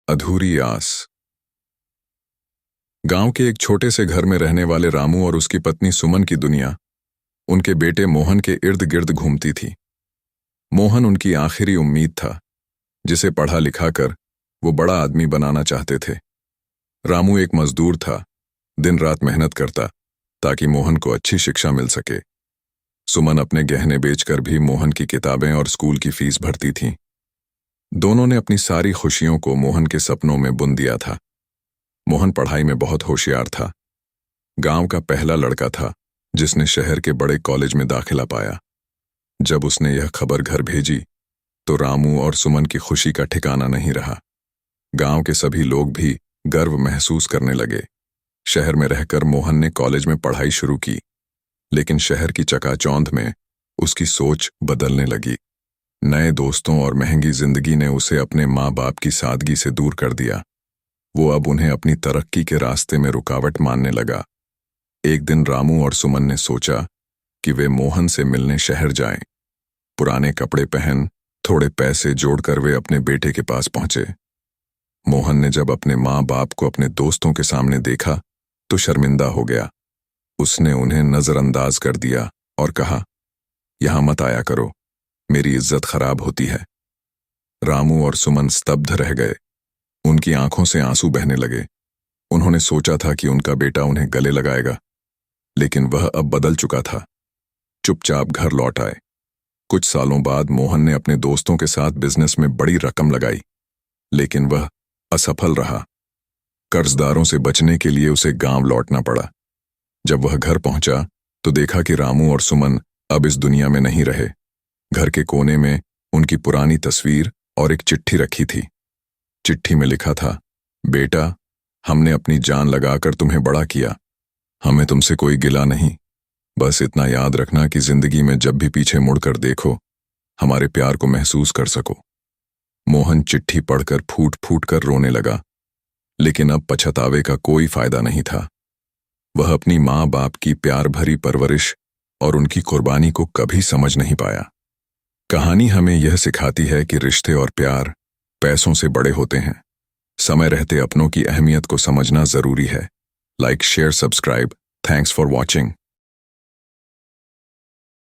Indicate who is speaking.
Speaker 1: अधूरी आस। गांव के एक छोटे से घर में रहने वाले रामू और उसकी पत्नी सुमन की दुनिया उनके बेटे मोहन के इर्द गिर्द घूमती थी। मोहन उनकी आखिरी उम्मीद था, जिसे पढ़ा लिखा कर वो बड़ा आदमी बनाना चाहते थे। रामू एक मजदूर था, दिन रात मेहनत करता ताकि मोहन को अच्छी शिक्षा मिल सके। सुमन अपने गहने बेचकर भी मोहन की किताबें और स्कूल की फीस भरती थी। दोनों ने अपनी सारी खुशियों को मोहन के सपनों में बुन दिया था। मोहन पढ़ाई में बहुत होशियार था। गांव का पहला लड़का था जिसने शहर के बड़े कॉलेज में दाखिला पाया। जब उसने यह खबर घर भेजी तो रामू और सुमन की खुशी का ठिकाना नहीं रहा। गांव के सभी लोग भी गर्व महसूस करने लगे। शहर में रहकर मोहन ने कॉलेज में पढ़ाई शुरू की, लेकिन शहर की चकाचौंध में उसकी सोच बदलने लगी। नए दोस्तों और महंगी जिंदगी ने उसे अपने माँ बाप की सादगी से दूर कर दिया। वो अब उन्हें अपनी तरक्की के रास्ते में रुकावट मानने लगा। एक दिन रामू और सुमन ने सोचा कि वे मोहन से मिलने शहर जाएं। पुराने कपड़े पहन थोड़े पैसे जोड़कर वे अपने बेटे के पास पहुंचे। मोहन ने जब अपने माँ बाप को अपने दोस्तों के सामने देखा तो शर्मिंदा हो गया। उसने उन्हें नजरअंदाज कर दिया और कहा, यहां मत आया करो, मेरी इज्जत खराब होती है। रामू और सुमन स्तब्ध रह गए। उनकी आंखों से आंसू बहने लगे। उन्होंने सोचा था कि उनका बेटा उन्हें गले लगाएगा, लेकिन वह अब बदल चुका था। चुपचाप घर लौट आए। कुछ सालों बाद मोहन ने अपने दोस्तों के साथ बिजनेस में बड़ी रकम लगाई, लेकिन वह असफल रहा। कर्जदारों से बचने के लिए उसे गांव लौटना पड़ा। जब वह घर पहुंचा तो देखा कि रामू और सुमन अब इस दुनिया में नहीं रहे। घर के कोने में उनकी पुरानी तस्वीर और एक चिट्ठी रखी थी। चिट्ठी में लिखा था, बेटा, हमने अपनी जान लगाकर तुम्हें बड़ा किया। हमें तुमसे कोई गिला नहीं। बस इतना याद रखना कि जिंदगी में जब भी पीछे मुड़कर देखो, हमारे प्यार को महसूस कर सको। मोहन चिट्ठी पढ़कर फूट फूट कर रोने लगा, लेकिन अब पछतावे का कोई फायदा नहीं था। वह अपनी माँ बाप की प्यार भरी परवरिश और उनकी कुर्बानी को कभी समझ नहीं पाया। कहानी हमें यह सिखाती है कि रिश्ते और प्यार पैसों से बड़े होते हैं। समय रहते अपनों की अहमियत को समझना जरूरी है। Like, share, subscribe. Thanks for watching.